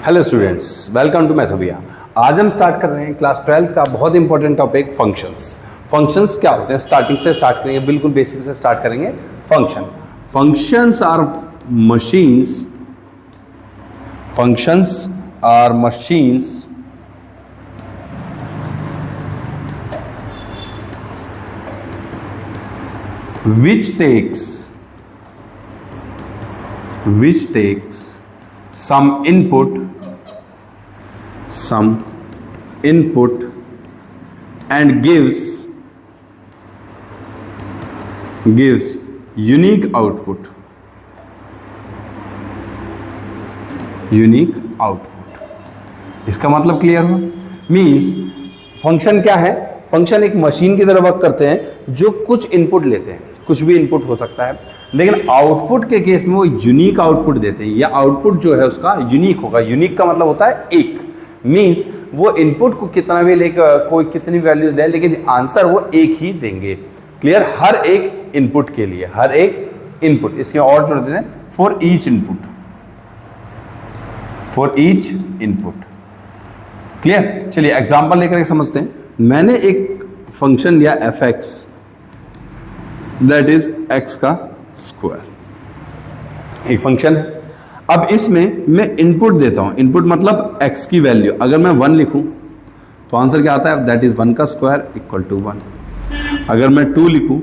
Hello students, welcome to Mathobia. आज हम start कर रहे हैं क्लास 12 का बहुत इंपॉर्टेंट टॉपिक फंक्शंस। फंक्शंस क्या होते हैं, स्टार्टिंग से स्टार्ट करेंगे, बिल्कुल बेसिक से स्टार्ट करेंगे। Functions are machines, functions are machines which takes some input and gives unique output. इसका मतलब क्लियर हुआ? मीन्स फंक्शन क्या है? फंक्शन एक मशीन की तरह वर्क करते हैं जो कुछ इनपुट लेते हैं, कुछ भी इनपुट हो सकता है, लेकिन आउटपुट के केस में वो यूनिक आउटपुट देते हैं। या आउटपुट जो है उसका यूनिक होगा। यूनिक का मतलब होता है एक। मीन्स वो इनपुट को कितना भी लेकर, कोई कितनी वैल्यूज ले, लेकिन आंसर वो एक ही देंगे। क्लियर? हर एक इनपुट के लिए, हर एक इनपुट। इसके और जोड़ देते हैं फॉर ईच इनपुट। क्लियर? चलिए एग्जांपल लेकर के समझते हैं। मैंने एक फंक्शन लिया f(x), दैट इज x का स्क्वायर। एक फंक्शन है। अब इसमें मैं इनपुट देता हूं। इनपुट मतलब x की वैल्यू। अगर मैं 1 लिखूं तो आंसर क्या आता है? दैट इज 1 का स्क्वायर इक्वल टू 1। अगर मैं 2 लिखूं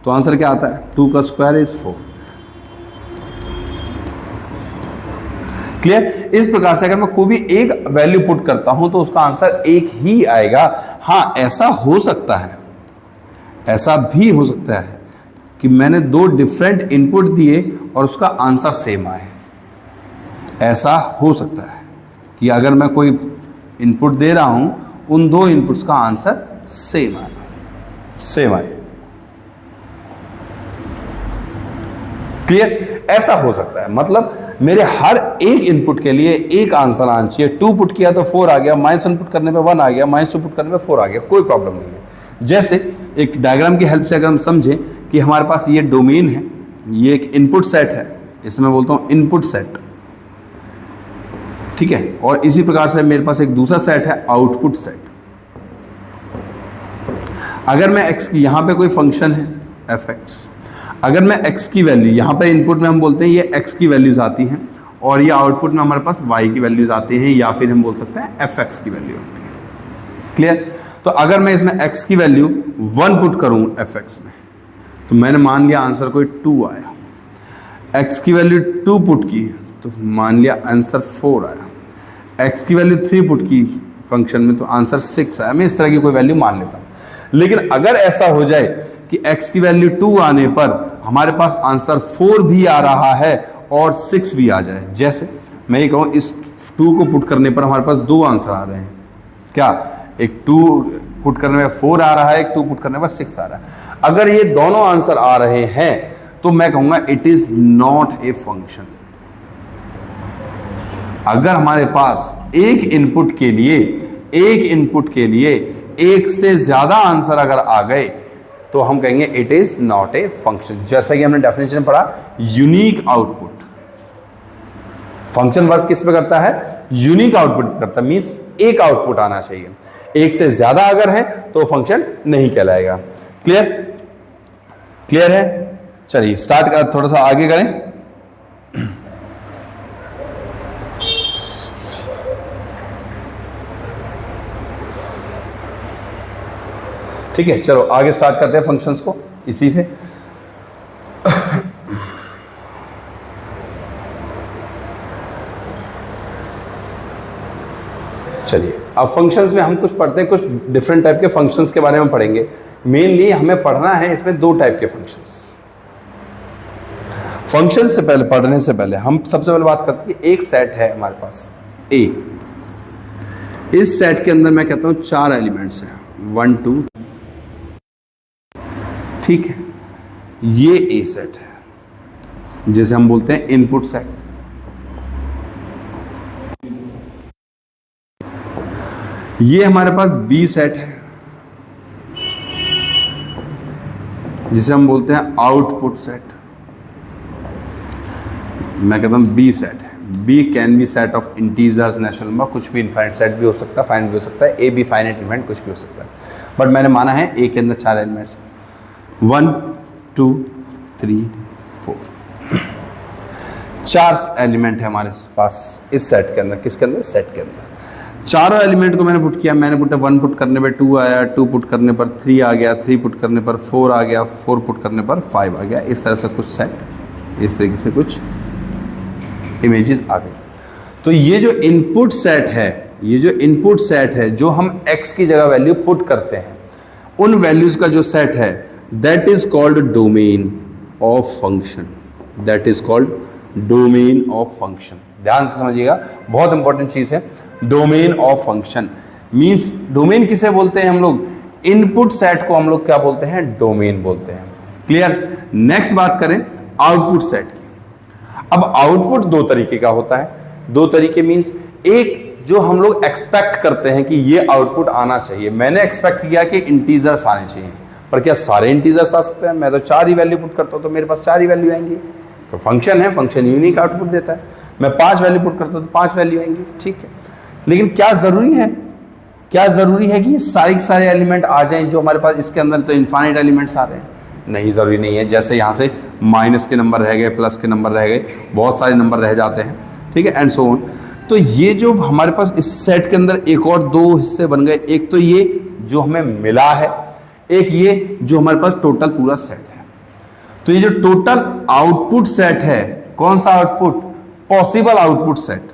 तो आंसर क्या आता है? 2 का स्क्वायर इज 4। क्लियर? इस प्रकार से अगर मैं कोई भी एक वैल्यू पुट करता हूं तो उसका आंसर एक ही आएगा। हाँ, ऐसा हो सकता है, ऐसा भी हो सकता है कि मैंने 2 डिफरेंट इनपुट दिए और उसका आंसर सेम आए। ऐसा हो सकता है कि अगर मैं कोई इनपुट दे रहा हूं, उन 2 इनपुट्स का आंसर सेम आए। क्लियर? ऐसा हो सकता है। मतलब मेरे हर एक इनपुट के लिए एक आंसर आना चाहिए। 2 पुट किया तो 4 आ गया, -1 पुट करने पे 1 आ गया, -2 पुट करने पे 4 आ गया, कोई प्रॉब्लम नहीं है। जैसे एक डायग्राम की हेल्प से अगर हम समझें कि हमारे पास ये डोमेन है, ये एक इनपुट सेट है, इसे मैं बोलता हूं इनपुट सेट, ठीक है। और इसी प्रकार से मेरे पास एक दूसरा सेट है आउटपुट सेट। अगर मैं x की, यहां पे कोई फंक्शन है f(x), अगर मैं x की वैल्यू, यहाँ पर इनपुट में हम बोलते हैं ये x की वैल्यूज आती हैं और ये आउटपुट में हमारे पास y की वैल्यूज आती हैं, या फिर हम बोल सकते हैं f(x) की वैल्यू होती है। क्लियर? तो अगर मैं इसमें x की वैल्यू 1 पुट करूँ f(x) में, तो मैंने मान लिया आंसर कोई 2 आया। x की वैल्यू 2 पुट की तो मान लिया आंसर 4 आया। x की वैल्यू 3 पुट की फंक्शन में तो आंसर 6 आया। मैं इस तरह की कोई वैल्यू मान लेता हूँ। लेकिन अगर ऐसा हो जाए कि x की वैल्यू 2 आने पर हमारे पास आंसर 4 भी आ रहा है और 6 भी आ जाए, जैसे मैं ये कहूँ इस 2 को पुट करने पर हमारे पास 2 आंसर आ रहे हैं। क्या? एक 2 पुट करने में 4 आ रहा है, एक 2 पुट करने पर 6 आ रहा है। अगर ये दोनों आंसर आ रहे हैं तो मैं कहूँगा it is not a function. अगर हमारे पास एक इनपुट के लिए एक से ज्यादा आंसर अगर आ गए तो हम कहेंगे it is not a function. जैसा कि हमने डेफिनेशन पढ़ा, यूनिक आउटपुट। फंक्शन वर्क किस पे करता है? यूनिक आउटपुट करता है। मींस एक आउटपुट आना चाहिए। एक से ज्यादा अगर है तो फंक्शन नहीं कहलाएगा। क्लियर है? चलिए स्टार्ट कर, थोड़ा सा आगे करें। ठीक है, चलो आगे स्टार्ट करते हैं फंक्शंस को इसी से। चलिए अब फंक्शंस में हम कुछ पढ़ते हैं, कुछ डिफरेंट टाइप के फंक्शंस के बारे में पढ़ेंगे। मेनली हमें पढ़ना है इसमें 2 टाइप के फंक्शंस से पहले, पढ़ने से पहले हम सबसे पहले बात करते हैं कि एक सेट है हमारे पास A। इस सेट के अंदर मैं कहता हूं 4 एलिमेंट्स हैं, 1 2, ठीक है। ये ए सेट है, जिसे हम बोलते हैं इनपुट सेट। ये हमारे पास बी सेट है, जिसे हम बोलते हैं आउटपुट सेट। मैं कहता हूं बी सेट है। B can be set of integers natural number, कुछ भी इनफाइनाइट सेट भी हो सकता है, फाइनाइट भी हो सकता है, ए बी फाइनाइट इनफाइनाइट कुछ भी हो सकता है, बट मैंने माना है ए के अंदर 4 एलिमेंट्स 1 2 3 4, 4 एलिमेंट है हमारे पास इस सेट के अंदर। किसके अंदर? सेट के अंदर। चारों एलिमेंट को मैंने पुट किया, मैंने पुट 1 पुट करने पर 2 आया, 2 पुट करने पर 3 आ गया, 3 पुट करने पर 4 आ गया, 4 पुट करने पर 5 आ गया। इस तरह से कुछ सेट, इस तरीके से कुछ इमेजेस आ गई। तो ये जो इनपुट सेट है, ये जो इनपुट सेट है जो हम x की जगह वैल्यू पुट करते हैं, उन वैल्यूज का जो सेट है that is called domain of function, that is called domain of function. ध्यान से समझिएगा, बहुत इंपॉर्टेंट चीज है। Domain of function means, domain किसे बोलते हैं हम लोग? इनपुट सेट को हम लोग क्या बोलते हैं? डोमेन बोलते हैं। क्लियर? नेक्स्ट बात करें आउटपुट सेट की। अब आउटपुट 2 तरीके का होता है। 2 तरीके मींस, एक जो हम लोग एक्सपेक्ट करते हैं कि ये आउटपुट आना चाहिए। मैंने एक्सपेक्ट किया कि इंटीजर्स आने चाहिए, पर क्या सारे इंटीजर्स आ सकते हैं? मैं तो 4 ही वैल्यू पुट करता हूं तो मेरे पास 4 ही वैल्यू आएंगी। तो फंक्शन है, फंक्शन यूनिक आउटपुट देता है। मैं 5 वैल्यू पुट करता हूं तो 5 वैल्यू आएंगी, ठीक है। लेकिन क्या जरूरी है, क्या जरूरी है कि सारे के सारे एलिमेंट आ जाएं जो हमारे पास इसके अंदर तो इनफाइनाइट एलिमेंट्स आ रहे हैं? नहीं, जरूरी नहीं है। जैसे यहाँ से माइनस के नंबर रह गए, प्लस के नंबर रह गए, बहुत सारे नंबर रह जाते हैं, ठीक है, एंड सो ऑन। तो ये जो हमारे पास इस सेट के अंदर एक और 2 हिस्से बन गए, एक तो ये जो हमें मिला है, एक ये जो हमारे पास टोटल पूरा सेट है। तो ये जो टोटल आउटपुट सेट है, कौन सा output? Possible output set,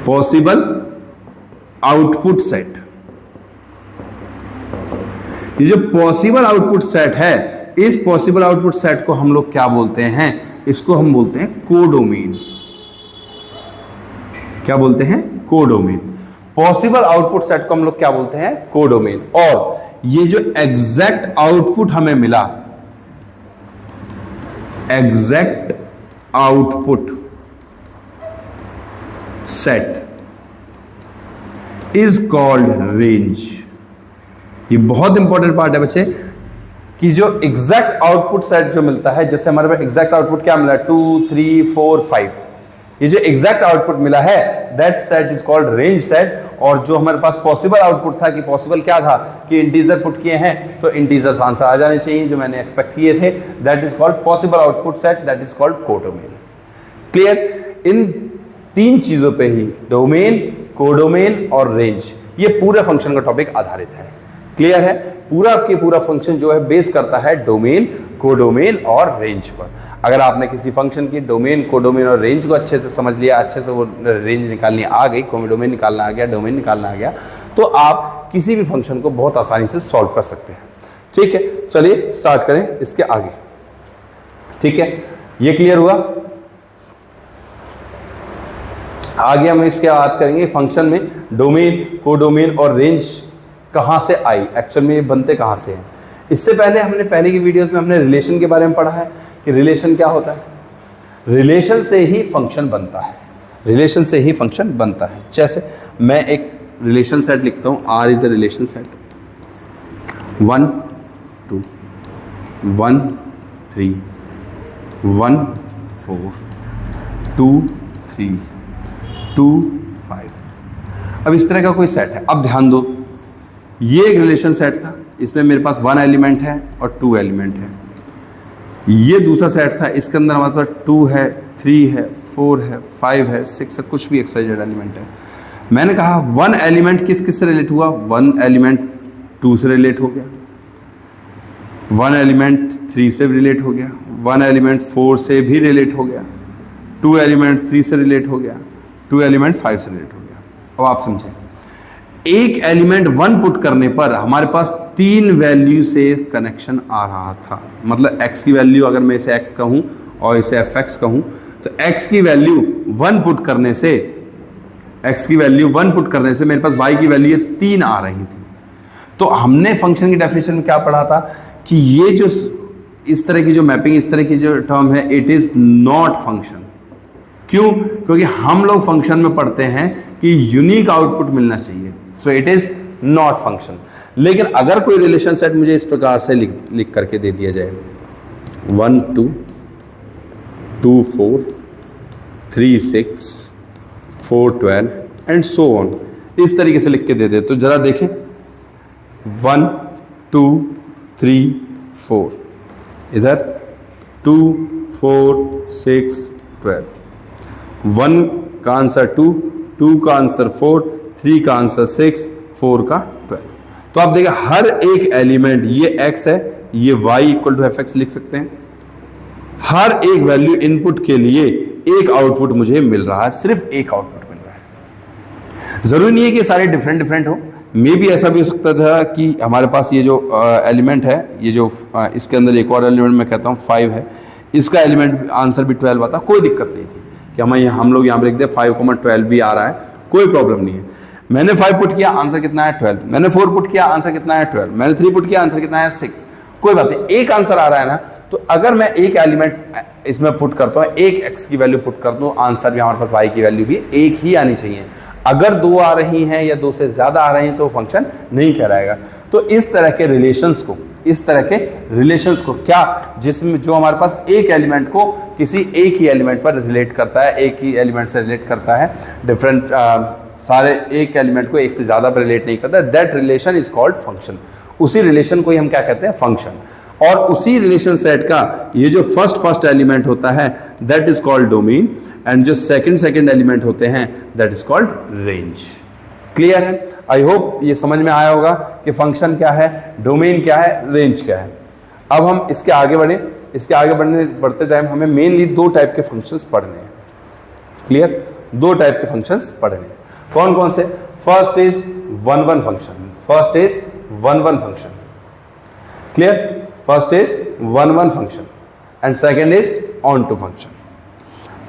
possible output set. ये जो पॉसिबल आउटपुट सेट है, इस पॉसिबल आउटपुट सेट को हम लोग क्या बोलते हैं? इसको हम बोलते हैं कोडोमेन। क्या बोलते हैं? कोडोमेन। पॉसिबल आउटपुट सेट को हम लोग क्या बोलते हैं? कोडोमेन। और ये जो एग्जैक्ट आउटपुट हमें मिला, exact output set is called range. ये बहुत इंपॉर्टेंट पार्ट है बच्चे, कि जो एग्जैक्ट आउटपुट सेट जो मिलता है, जैसे हमारे पास एग्जैक्ट आउटपुट क्या मिला? 2 3 4 5। ये जो एग्जैक्ट आउटपुट मिला है that set is called range set. और जो हमारे पास पॉसिबल आउटपुट था, कि पॉसिबल क्या था कि इंटीजर पुट किए हैं तो इंटीजर्स आंसर आ जाने चाहिए जो मैंने एक्सपेक्ट किए थे, that is called possible output set, that is called codomain. Clear? इन 3 चीजों पे ही, डोमेन, कोडोमेन और रेंज, ये पूरे फंक्शन का टॉपिक आधारित है। क्लियर है? पूरा के पूरा फंक्शन जो है बेस करता है डोमेन, कोडोमेन और रेंज पर। अगर आपने किसी फंक्शन की डोमेन, कोडोमेन और रेंज को अच्छे से समझ लिया, अच्छे से वो रेंज निकालनी आ गई, कोडोमेन निकालना आ गया, डोमेन निकालना आ गया, तो आप किसी भी फंक्शन को बहुत आसानी से सॉल्व कर सकते हैं। ठीक है, चलिए स्टार्ट करें इसके आगे। ठीक है, ये क्लियर हुआ? आगे हम इसके बात करेंगे फंक्शन में डोमेन, कोडोमेन और रेंज कहाँ से आई, एक्चुअल में ये बनते कहाँ से हैं। इससे पहले हमने पहले की वीडियोस में हमने रिलेशन के बारे में पढ़ा है कि रिलेशन क्या होता है। रिलेशन से ही फंक्शन बनता है, रिलेशन से ही फंक्शन बनता है। जैसे मैं एक रिलेशन सेट लिखता हूँ, R is a relation set 1 2 1 3 1 4 2 3 2 5। अब इस तरह का कोई सेट है। अब ध्यान दो, ये एक रिलेशन सेट था, इसमें मेरे पास 1 एलिमेंट है और 2 एलिमेंट है। ये दूसरा सेट था, इसके अंदर हमारे पास 2 है, 3 है, 4 है, 5 है, 6 है, कुछ भी XYZ एलिमेंट है। मैंने कहा 1 एलिमेंट किस किस से रिलेट हुआ? 1 एलिमेंट 2 से रिलेट हो गया, 1 एलिमेंट 3 से रिलेट हो गया, 1 एलिमेंट 4 से भी रिलेट हो गया, 2 एलिमेंट 3 से रिलेट हो गया, 2 एलिमेंट 5 से रिलेट हो गया। अब आप समझें, एक एलिमेंट 1 पुट करने पर हमारे पास 3 वैल्यू से कनेक्शन आ रहा था। मतलब x की वैल्यू अगर मैं इसे x कहूँ और इसे fx कहूँ, तो x की वैल्यू 1 पुट करने से, x की वैल्यू 1 पुट करने से मेरे पास y की वैल्यू 3 आ रही थी। तो हमने फंक्शन की डेफिनेशन में क्या पढ़ा था कि ये जो इस तरह की जो मैपिंग, इस तरह की जो टर्म है, इट इज नॉट फंक्शन। क्यों? क्योंकि हम लोग फंक्शन में पढ़ते हैं कि यूनिक आउटपुट मिलना चाहिए, so it is not function. लेकिन अगर कोई रिलेशन सेट मुझे इस प्रकार से लिख करके दे दिया जाए 1 2 2 4 3 6 4 12 एंड सो ऑन, इस तरीके से लिख के दे दे। तो जरा देखें 1 2 3 4, इधर 2 4 6 12, 1 का आंसर 2, 2 का आंसर 4, 3 का आंसर 6, 4 का 12। तो आप देखिए हर एक एलिमेंट, ये x है, ये y equal to f x लिख सकते हैं। हर एक वैल्यू इनपुट के लिए एक आउटपुट मुझे मिल रहा है, सिर्फ एक आउटपुट मिल रहा है। जरूरी नहीं है कि सारे डिफरेंट डिफरेंट हो, मे भी ऐसा भी हो सकता था कि हमारे पास ये जो एलिमेंट है, ये जो इसके अंदर एक और एलिमेंट मैं कहता हूँ 5 है, इसका एलिमेंट आंसर भी 12 आता, कोई दिक्कत नहीं थी कि हम लोग यहाँ पर लिख दे 5,12 भी आ रहा है, कोई प्रॉब्लम नहीं है। मैंने 5 पुट किया, आंसर कितना है 12, मैंने 4 पुट किया, आंसर कितना है 12, मैंने 3 पुट किया, आंसर कितना है 6, कोई बात नहीं, एक आंसर आ रहा है ना। तो अगर मैं एक एलिमेंट इसमें पुट करता हूँ, एक x की वैल्यू पुट करता हूँ, आंसर भी हमारे पास y की वैल्यू भी एक ही आनी चाहिए। अगर 2 आ रही हैं या 2 से ज़्यादा आ रही हैं तो फंक्शन नहीं कहलाएगा। तो इस तरह के रिलेशंस को क्या, जिसमें जो हमारे पास एक एलिमेंट को किसी एक ही एलिमेंट पर रिलेट करता है, एक ही एलिमेंट से रिलेट करता है, डिफरेंट सारे एक एलिमेंट को एक से ज़्यादा पर रिलेट नहीं करता, that relation is called function. उसी रिलेशन को ही हम क्या कहते हैं, फंक्शन। और उसी रिलेशन सेट का ये जो फर्स्ट एलिमेंट होता है that is called domain, and जो सेकंड एलिमेंट होते हैं that is called range. Clear है? आई होप ये समझ में आया होगा कि फंक्शन क्या है, डोमेन क्या है, रेंज क्या है। अब हम इसके आगे बढ़ते टाइम हमें मेनली 2 टाइप के फंक्शंस पढ़ने हैं। क्लियर? 2 टाइप के फंक्शंस पढ़ने हैं। कौन कौन से? First is one one function. Clear? First is one function and second is onto function.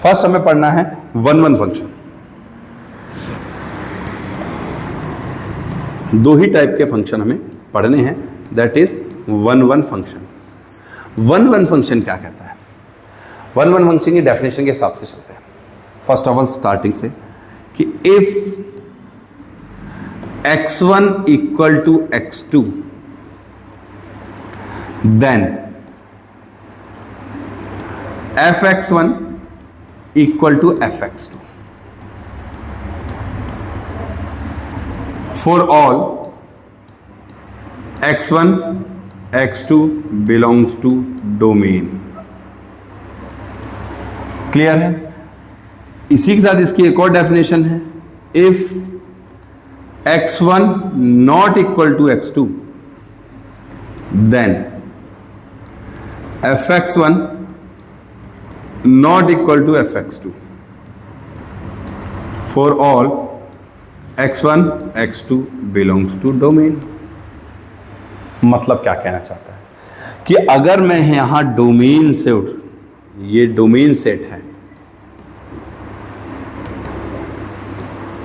First हमें पढ़ना है वन फंक्शन। 2 ही टाइप के फंक्शन हमें पढ़ने हैं, that is one function. One function क्या कहता है? वन फंक्शन की डेफिनेशन के हिसाब से चलते हैं। फर्स्ट ऑफ ऑल स्टार्टिंग से कि if x1 equal to x2 then fx1 equal to fx2 for all x1 x2 belongs to domain. Clear है? इसी के साथ इसकी एक और डेफिनेशन है, if x1 not equal to x2 then fx1 not equal to fx2 for all x1 x2 belongs to domain. मतलब क्या कहना चाहता है कि अगर मैं यहां डोमेन से ये डोमेन सेट है,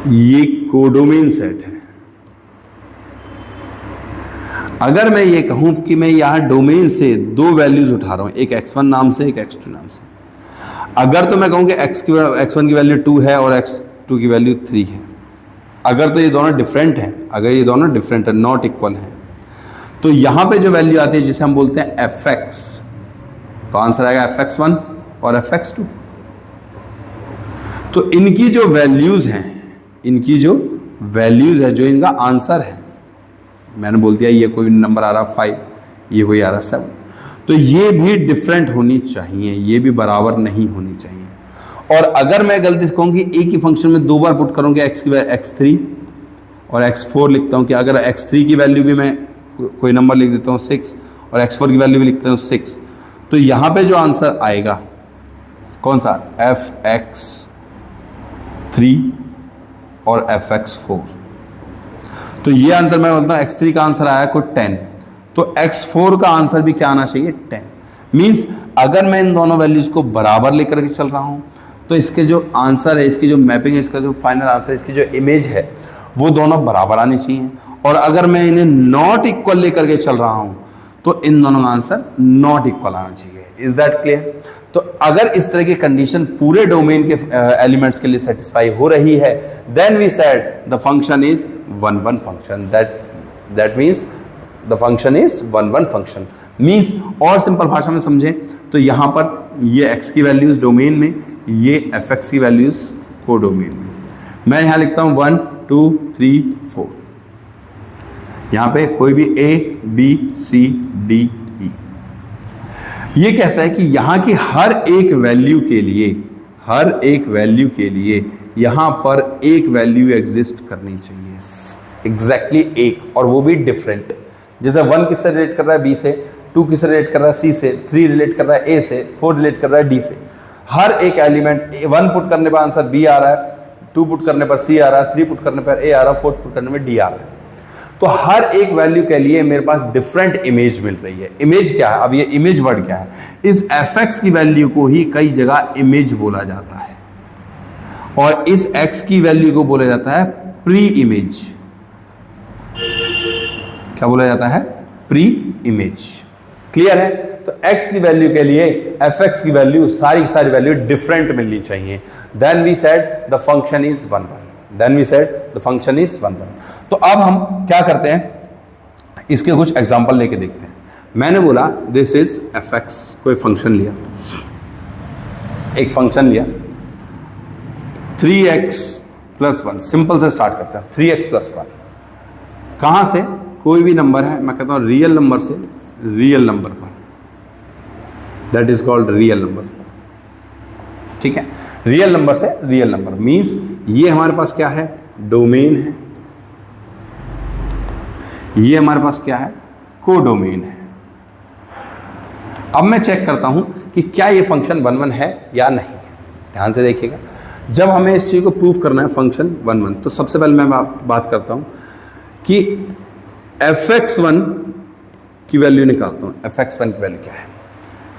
ये कोडोमेन सेट है, अगर मैं ये कहूं कि मैं यहां डोमेन से 2 वैल्यूज उठा रहा हूं, एक x1 नाम से, एक x2 नाम से, अगर तो मैं कहूं कि x1 की वैल्यू 2 है और x2 की वैल्यू 3 है, अगर तो ये दोनों डिफरेंट हैं, अगर ये दोनों डिफरेंट है, नॉट इक्वल हैं, तो यहां पे जो वैल्यू आती है जिसे हम बोलते हैं fx, तो आंसर आएगा fx1 और fx2। तो इनकी जो वैल्यूज हैं, जो इनका आंसर है, मैंने बोल दिया ये कोई नंबर आ रहा 5, ये कोई आ रहा 7, तो ये भी डिफरेंट होनी चाहिए, ये भी बराबर नहीं होनी चाहिए। और अगर मैं गलती से कहूँ कि एक ही फंक्शन में 2 बार पुट करूँ कि x की वैल्यू x3 और x4 लिखता हूँ, कि अगर x3 की वैल्यू भी मैं कोई नंबर लिख देता हूँ 6 और x4 की वैल्यू भी लिखता हूँ 6, तो यहाँ पे जो आंसर आएगा कौन सा, fx3 और fx4। तो ये आंसर मैं बोलता हूँ x3 का आंसर आया कोई 10, तो x4 का आंसर भी क्या आना चाहिए 10। मीन्स अगर मैं इन दोनों वैल्यूज को बराबर लेकर के चल रहा हूँ तो इसके जो आंसर है, इसकी जो मैपिंग है, इसका जो फाइनल आंसर है, इसकी जो इमेज है, वो दोनों बराबर आनी चाहिए। और अगर मैं इन्हें नॉट इक्वल लेकर के चल रहा हूँ तो इन दोनों का आंसर नॉट इक्वल आना चाहिए। Is that clear? तो अगर इस तरह की कंडीशन पूरे डोमेन के एलिमेंट्स के लिए सेटिस्फाई हो रही है, then we said the function is one function. That means the function is one function. Means और सिंपल भाषा में समझें तो यहाँ पर ये x की वैल्यूज डोमेन में, ये एफ एक्स की वैल्यूज कोडोमेन में। मैं यहाँ लिखता हूँ 1 2 3 4, यहाँ पे कोई भी A B C D E। ये कहता है कि यहाँ की हर एक वैल्यू के लिए यहाँ पर एक वैल्यू एग्जिस्ट करनी चाहिए, एग्जैक्टली एक, और वो भी डिफरेंट। जैसे 1 किससे रिलेट कर रहा है B से, 2 किससे रिलेट कर रहा है C से, 3 रिलेट कर रहा है A से, 4 रिलेट कर रहा है D से। हर एक एलिमेंट 1 पुट करने पर आंसर B आ रहा है, 2 पुट करने पर C आ रहा है, 3 पुट करने पर A आ रहा है, 4 पुट करने में D आ रहा है। तो हर एक वैल्यू के लिए मेरे पास डिफरेंट इमेज मिल रही है। इमेज क्या है? अब ये इमेज वर्ड क्या है? इस fx की वैल्यू को ही कई जगह इमेज बोला जाता है, और इस x की वैल्यू को बोला जाता है प्री इमेज। क्या बोला जाता है? Pre image. क्लियर है? तो x की वैल्यू के लिए fx की वैल्यू सारी वैल्यू डिफरेंट मिलनी चाहिए। Then we said the function is 1 1। तो अब हम क्या करते हैं, इसके कुछ एग्जांपल लेके देखते हैं। मैंने बोला दिस इज fx, कोई फंक्शन लिया, एक फंक्शन लिया 3x + 1। सिंपल से स्टार्ट करते हैं, 3x + 1। कहां से? कोई भी नंबर है, मैं कहता हूं रियल नंबर से रियल नंबर पर, that is called real number. ठीक है, रियल नंबर से रियल नंबर मींस ये हमारे पास क्या है? डोमेन है। ये हमारे पास क्या है? कोडोमेन है। अब मैं चेक करता हूं कि क्या ये फंक्शन 1 1 है या नहीं है। ध्यान से देखिएगा, जब हमें इस चीज को प्रूव करना है फंक्शन 1 1, तो सबसे पहले मैं बात करता हूं कि fx1 की वैल्यू निकालता हूं। fx1 की वैल्यू क्या है?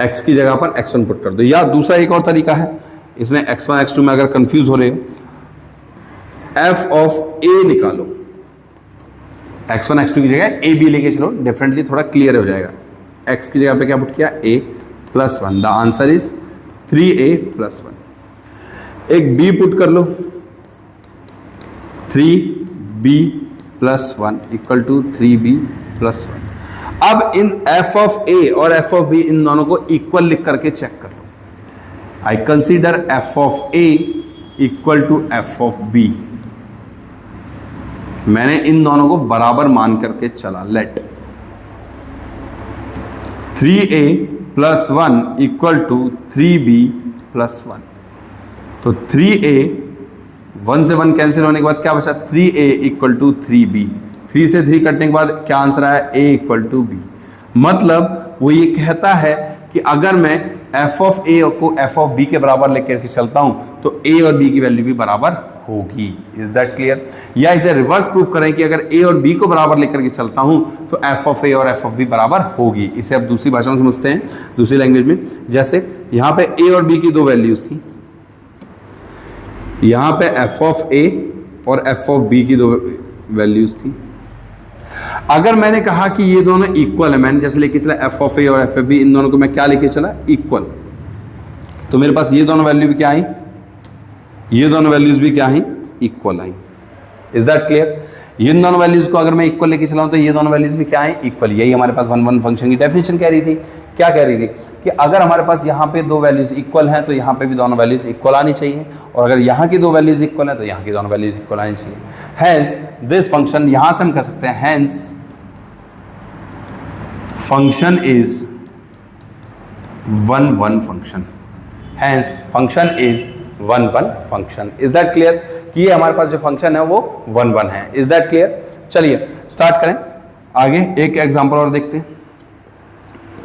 x की जगह पर x1 पुट कर दो, या दूसरा एक और तरीका है, इसमें x1 x2 में अगर कंफ्यूज हो रहे हो, f ऑफ a निकालो। x1 x2 की जगह a b लेके चलो, डिफरेंटली थोड़ा क्लियर हो जाएगा। x की जगह पे क्या पुट किया? a + 1। The answer is 3a + 1। एक b पुट कर लो, 3b + 1 = 3b + 1। अब इन f ऑफ a और f ऑफ b, इन दोनों को इक्वल लिख करके चेक कर लो। I consider f of a = f of b। मैंने इन दोनों को बराबर मान करके चला। Late 3a + 1 = 3b + 1। तो 3a 1 से 1 कैंसिल होने के बाद क्या बचा? 3a = 3b। 3 से 3 कटने के बाद क्या आंसर आया? a = b। मतलब वो ये कहता है कि अगर मैं f ऑफ a को f ऑफ b के बराबर लेकर के चलता हूं तो a और b की वैल्यू भी बराबर होगी। Is that clear? या इसे रिवर्स प्रूफ करें कि अगर a और b को बराबर लेकर के चलता हूं तो f ऑफ a और f ऑफ b बराबर होगी। इसे अब दूसरी भाषा में समझते हैं, दूसरी लैंग्वेज में। जैसे यहां पे a और b की 2 वैल्यूज थी, यहां पे f ऑफ a और f ऑफ b की 2 वैल्यूज थी। अगर मैंने कहा कि ये दोनों इक्वल है, मैंने जैसे लेके चला f ऑफ a और f ऑफ b, इन दोनों को मैं क्या लेके चला? इक्वल। तो मेरे पास ये दोनों वैल्यू भी क्या आई? ये दोनों वैल्यूज भी क्या आई? इक्वल आई। Is that clear? इन दोनों वैल्यूज को अगर मैं इक्वल लेके चलाऊं तो ये दोनों वैल्यूज भी क्या आई? इक्वल। यही हमारे पास 1 1 फंक्शन की डेफिनेशन कह रही थी। क्या कह रही थी? कि अगर हमारे पास यहाँ पे 2 वैल्यूज इक्वल हैं तो यहाँ पे भी दोनों वैल्यूज इक्वल आनी चाहिए, और अगर यहाँ की 2 वैल्यूज इक्वल हैं तो यहाँ की दोनों वैल्यूज इक्वल आनी चाहिए। हैंस दिस फंक्शन, यहां से हम कह सकते हैं hence function is 1 1 function. Hence function is 1 1 function. Is that clear? कि ये हमारे पास जो फंक्शन है वो 1 1 है। Is that clear? चलिए स्टार्ट करें आगे, एक एग्जांपल और देखते हैं।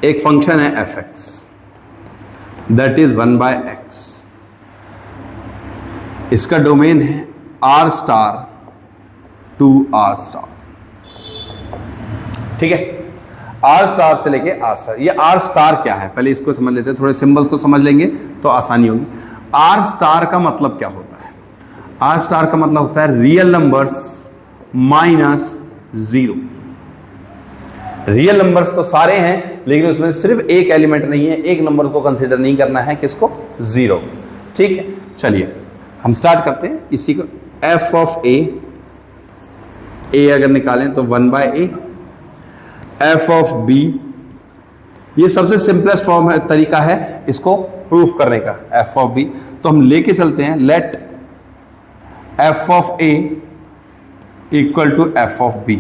एक फंक्शन है fx, दैट इज 1/x। इसका डोमेन है r* to r*। ठीक है, r* से लेके r*। ये r* क्या है पहले इसको समझ लेते हैं, थोड़े सिंबल्स को समझ लेंगे तो आसानी होगी। r* का मतलब क्या होता है? r* का मतलब होता है रियल नंबर्स -0। रियल नंबर्स तो सारे हैं, लेकिन उसमें सिर्फ एक एलिमेंट नहीं है, एक नंबर को कंसीडर नहीं करना है, किसको? 0। ठीक है, चलिए हम स्टार्ट करते हैं इसी को। f ऑफ a अगर निकालें तो 1/a, f ऑफ b, ये सबसे सिंपलेस्ट फॉर्म है, तरीका है इसको प्रूफ करने का एफ ऑफ बी, तो हम लेके चलते हैं let F of A equal to F of B,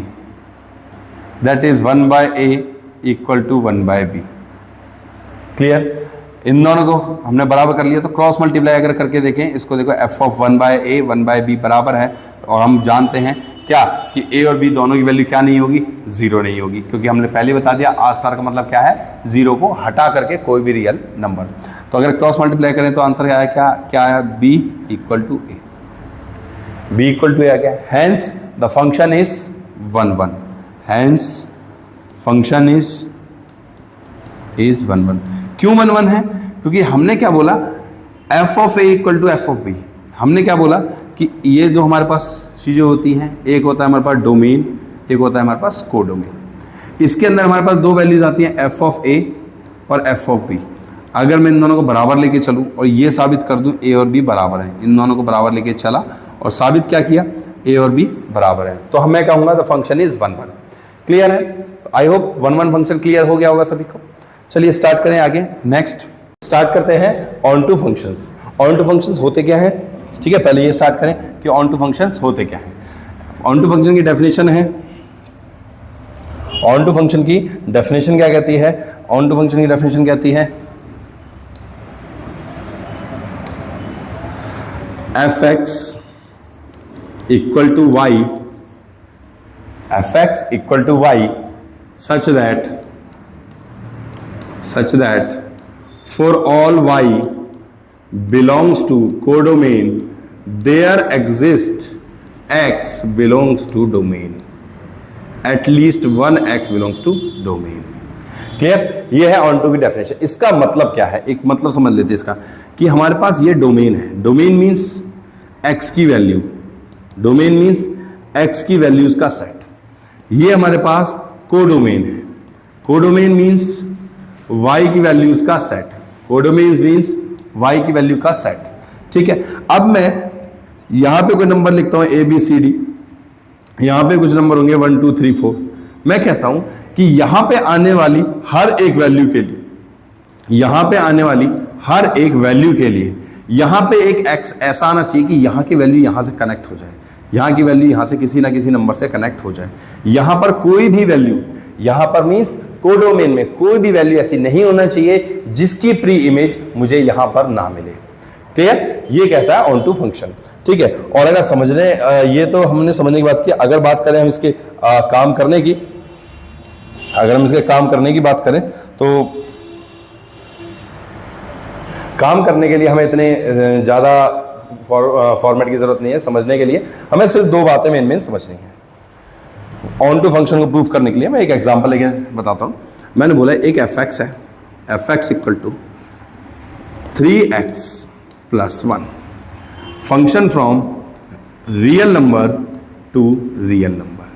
that is 1/a equal to 1/b। Clear? इन दोनों को हमने बराबर कर लिया, तो क्रॉस मल्टीप्लाई अगर करके देखें इसको, देखो एफ ऑफ 1/a 1/b बराबर है, और हम जानते हैं क्या कि a और b दोनों की वैल्यू क्या नहीं होगी, जीरो नहीं होगी, क्योंकि हमने पहले बता दिया आर स्टार का मतलब क्या है, जीरो को हटा करके कोई भी रियल नंबर। तो अगर क्रॉस मल्टीप्लाई करें तो आंसर क्या है, क्या है, b equal to a, b equal to a आ गया। Hence the function is 1 1, hence function is 1 1। क्यों 1 1 है? क्योंकि हमने क्या बोला, f of A equal to F of b. हमने क्या बोला कि ये जो हमारे पास चीज़ें होती हैं, एक होता है हमारे पास डोमेन, एक होता है हमारे पास कोडोमेन। इसके अंदर हमारे पास दो वैल्यूज आती हैं, एफ ऑफ ए और एफ ऑफ बी। अगर मैं इन दोनों को बराबर लेके चलूँ और ये साबित कर दूँ ए और बी बराबर हैं, इन दोनों को बराबर लेके चला और साबित क्या किया, ए और बी बराबर है, तो मैं कहूँगा द फंक्शन इज 1 1। क्लियर है? आई होप 1 1 फंक्शन क्लियर हो गया होगा सभी को। चलिए स्टार्ट करें आगे। नेक्स्ट स्टार्ट करते हैं onto functions. Onto functions होते क्या है, ठीक है, पहले ये स्टार्ट करें कि ऑन टू फंक्शंस होते क्या है। ऑन टू फंक्शन की डेफिनेशन है, ऑन टू फंक्शन की डेफिनेशन क्या कहती है, ऑन टू फंक्शन की डेफिनेशन कहती है f x equal to y, f x equal to y such that for all y belongs to codomain there exists x belongs to domain, at least one x belongs to domain। Clear? ये है on to की definition. इसका मतलब क्या है, एक मतलब समझ लेते हैं इसका, कि हमारे पास ये डोमेन है, डोमेन मीन्स x की वैल्यू, डोमेन मीन्स x की वैल्यूज का सेट। ये हमारे पास कोडोमेन है, कोडोमेन मीन्स y की वैल्यूज का सेट, कोडोमेन मीन्स y की वैल्यू का सेट। ठीक है, अब मैं यहां पे कोई नंबर लिखता हूं ABCD, यहां पे कुछ नंबर होंगे 1 2 3 4। मैं कहता हूं कि यहां पे आने वाली हर एक वैल्यू के लिए, यहां पे आने वाली हर एक वैल्यू के लिए यहां पे एक x ऐसा आना चाहिए कि यहां की वैल्यू यहां से कनेक्ट हो जाए, यहाँ की वैल्यू यहाँ से किसी ना किसी नंबर से कनेक्ट हो जाए। यहाँ पर कोई भी वैल्यू, यहाँ पर मीन्स कोडोमेन में कोई भी वैल्यू ऐसी नहीं होना चाहिए जिसकी प्री इमेज मुझे यहाँ पर ना मिले। क्लियर? ये कहता है ऑन टू फंक्शन। ठीक है, और अगर समझने, ये तो हमने समझने की बात की। अगर बात करें हम इसके काम करने की, अगर हम इसके काम करने की बात करें तो काम करने के लिए हमें इतने ज़्यादा फॉर्मेट की जरूरत नहीं है समझने के लिए, हमें सिर्फ दो बातें मेन समझनी है। ऑन टू फंक्शन को प्रूफ करने के लिए मैं एक एग्जांपल लेके बताता हूं। मैंने बोला एक एफ एक्स है, f x equal to 3x plus 1, function from real number to real number.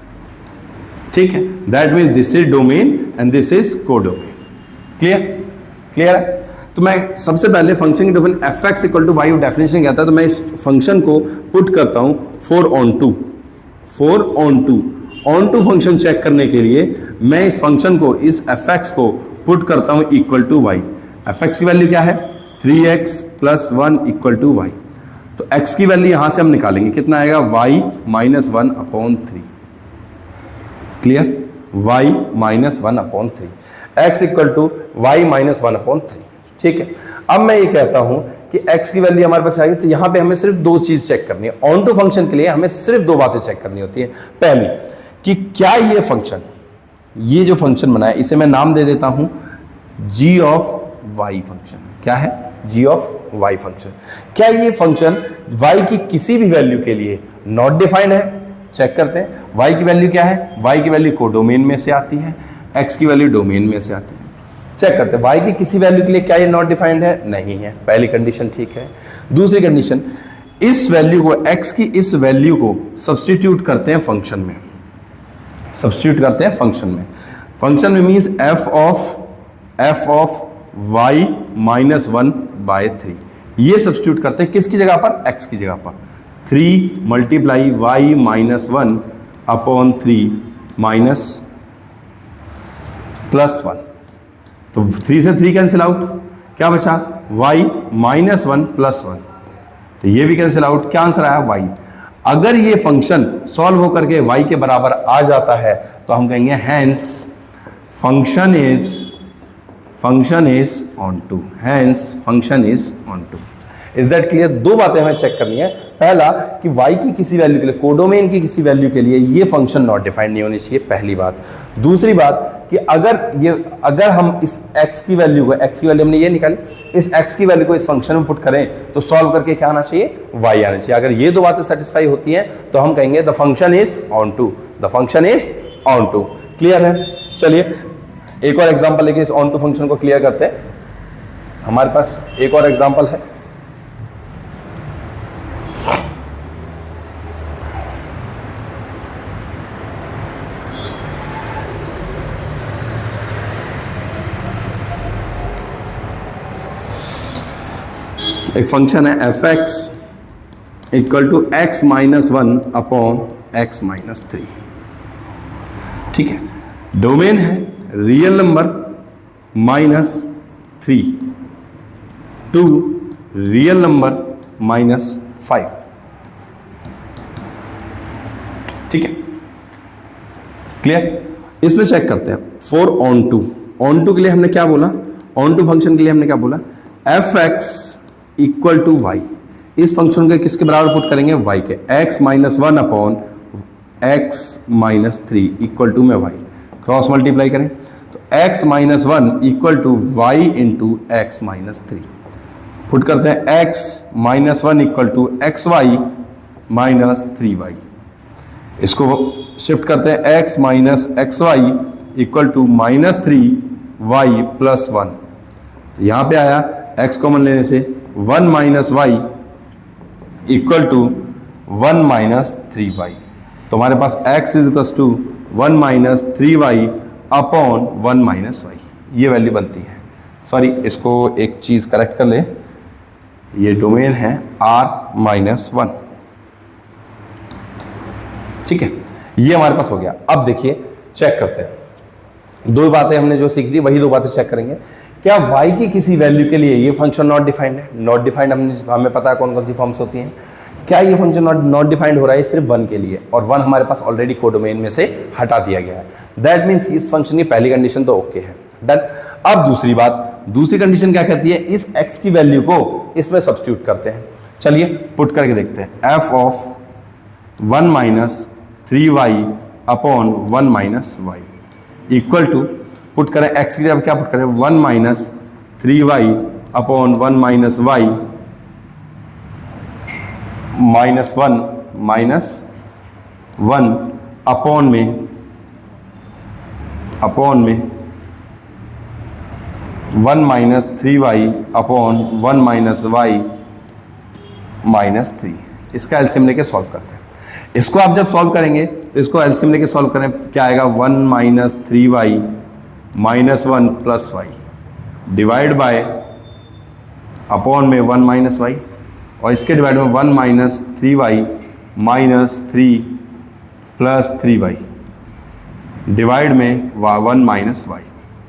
ठीक है, that means this is domain and this is codomain. Clear? Clear है? तो मैं सबसे पहले फंक्शन की definition f x equal to y definition कहता है, तो मैं इस फंक्शन को पुट करता हूं 4 on 2, 4 on 2। Onto function check करने के लिए मैं इस फंक्शन को, इस एफ एक्स को पुट करता हूं equal to y. F x की वैल्यू क्या है, 3x plus 1 equal to y. तो x की वैल्यू यहां से हम निकालेंगे, कितना आएगा, y minus 1/3। Clear? y minus 1/3, x equal to y minus 1/3। ठीक है, अब मैं ये कहता हूं कि x की वैल्यू हमारे पास आएगी, तो यहां पे हमें सिर्फ दो चीज चेक करनी है। ऑन टू फंक्शन के लिए हमें सिर्फ दो बातें चेक करनी होती है। पहली कि क्या ये फंक्शन, ये जो फंक्शन बना है इसे मैं नाम दे देता हूं g ऑफ y फंक्शन। क्या है, g ऑफ y फंक्शन। क्या ये फंक्शन y की किसी भी वैल्यू के लिए नॉट डिफाइंड है? चेक करते हैं। y की वैल्यू क्या है, y की वैल्यू कोडोमेन में से आती है, x की वैल्यू डोमेन में से आती है। चेक करते हैं y की किसी वैल्यू के लिए क्या ये नॉट डिफाइंड है, नहीं है। पहली कंडीशन ठीक है। दूसरी कंडीशन, इस वैल्यू को, x की इस वैल्यू को सब्स्टिट्यूट करते हैं फंक्शन में, सब्स्टिट्यूट करते हैं फंक्शन में। फंक्शन में means f of y minus 1/3, ये सब्स्टिट्यूट करते हैं किसकी जगह पर, x की जगह पर। 3 multiply y minus 1/3 minus plus 1, तो 3 से 3 कैंसिल आउट, क्या बचा, y माइनस 1 प्लस 1, तो ये भी कैंसिल आउट। क्या आंसर आया, y। अगर ये फंक्शन सॉल्व होकर के y के बराबर आ जाता है तो हम कहेंगे hence function is onto, hence function is onto. Is that clear? दो बातें हमें चेक करनी है। पहला कि y की किसी वैल्यू के लिए, कोडोमेन की किसी वैल्यू के लिए ये फंक्शन नॉट डिफाइंड नहीं होनी चाहिए, पहली बात। दूसरी बात कि अगर हम इस x की वैल्यू को, x की वैल्यू हमने ये निकाली, इस x की वैल्यू को इस फंक्शन में पुट करें तो सॉल्व करके क्या आना चाहिए, y आना चाहिए। अगर ये दो बातें सेटिस्फाई होती हैं तो हम कहेंगे the function is onto, the function is onto. Clear है? चलिए एक और एग्जांपल लेके इस ऑन टू फंक्शन को क्लियर करते हैं। हमारे पास एक और एग्जांपल है। एक फंक्शन है f x equal to x minus 1 upon x minus 3। ठीक है, डोमेन है real number -3 to real number -5। ठीक है, क्लियर? इसमें चेक करते हैं for onto. Onto के लिए हमने क्या बोला, ऑन टू फंक्शन के लिए हमने क्या बोला, f x equal to y. इस फंक्शन को किसके बराबर पुट करेंगे, y के, x minus 1 upon x minus 3 equal to में y, क्रॉस मल्टीप्लाई करें तो x minus 1 equal to y into x minus 3। Put करते हैं x minus 1 equal to x y minus 3y। इसको शिफ्ट करते हैं x minus x y equal to minus 3y plus 1। तो यहाँ पे आया x कॉमन लेने से 1 minus y equal to 1 minus 3y। तो हमारे पास x is equal to 1 minus 3y upon 1 minus y, ये वैल्यू बनती है। सॉरी, इसको एक चीज़ करेक्ट कर ले, ये डोमेन है r-1। ठीक है, ये हमारे पास हो गया। अब देखिए चेक करते हैं, दो बातें हमने जो सीखी थी वही दो बातें चेक करेंगे। क्या y की किसी वैल्यू के लिए ये फंक्शन नॉट डिफाइंड है? नॉट डिफाइंड हमें पता है कौन कौन सी फॉर्म्स होती हैं। क्या ये फंक्शन नॉट डिफाइंड हो रहा है सिर्फ 1 के लिए, और 1 हमारे पास ऑलरेडी कोडोमेन में से हटा दिया गया है। दैट मीन्स इस फंक्शन की पहली कंडीशन तो ओके है, डन। अब दूसरी बात, दूसरी कंडीशन क्या कहती है, इस x की वैल्यू को इसमें सब्स्टिट्यूट करते हैं। चलिए पुट करके देखते हैं, f of 1 minus 3y upon 1 minus y equal to, put करें x की जगह क्या पुट करें, 1 minus 3y upon 1 minus y minus 1 upon में 1 minus 3y upon 1 minus y minus 3। इसका एलसीएम लेके सॉल्व करते हैं। इसको आप जब सॉल्व करेंगे तो इसको एलसीएम लेके सॉल्व करें, क्या आएगा, 1 minus 3y minus 1 plus y divide by upon में 1 माइनस वाई, और इसके डिवाइड में 1 minus 3y minus 3 plus 3y divide में 1 माइनस वाई।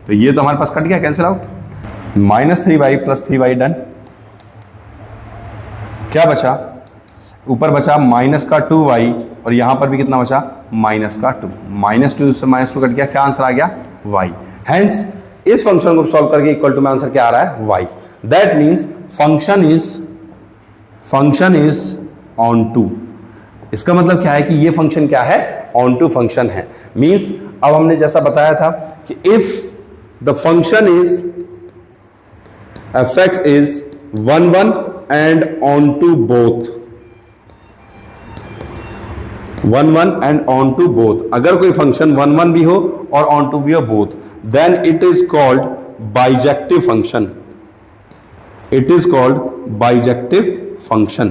तो ये तो हमारे पास कट गया, cancel out, minus 3y plus 3y done. क्या बचा, ऊपर बचा माइनस का 2y, और यहां पर भी कितना बचा, माइनस का 2, -2 से -2 कट गया, क्या आंसर आ गया, y। हेंस इस फंक्शन को सॉल्व करके इक्वल टू में आंसर क्या आ रहा है, y। That means function is onto. इसका मतलब क्या है कि ये फंक्शन क्या है, ऑन टू फंक्शन है। मीन्स अब हमने जैसा बताया था कि if the function is f(x) is 1 1 and onto both, 1 1 and onto both, अगर कोई फंक्शन 1 1 भी हो और ऑन टू भी हो both, then it is called bijective function, it is called bijective function.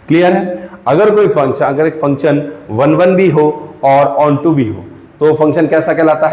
Clear है? अगर कोई फंक्शन, अगर एक फंक्शन 1 1 भी हो और ऑन टू भी हो तो फंक्शन कैसा कहलाता है,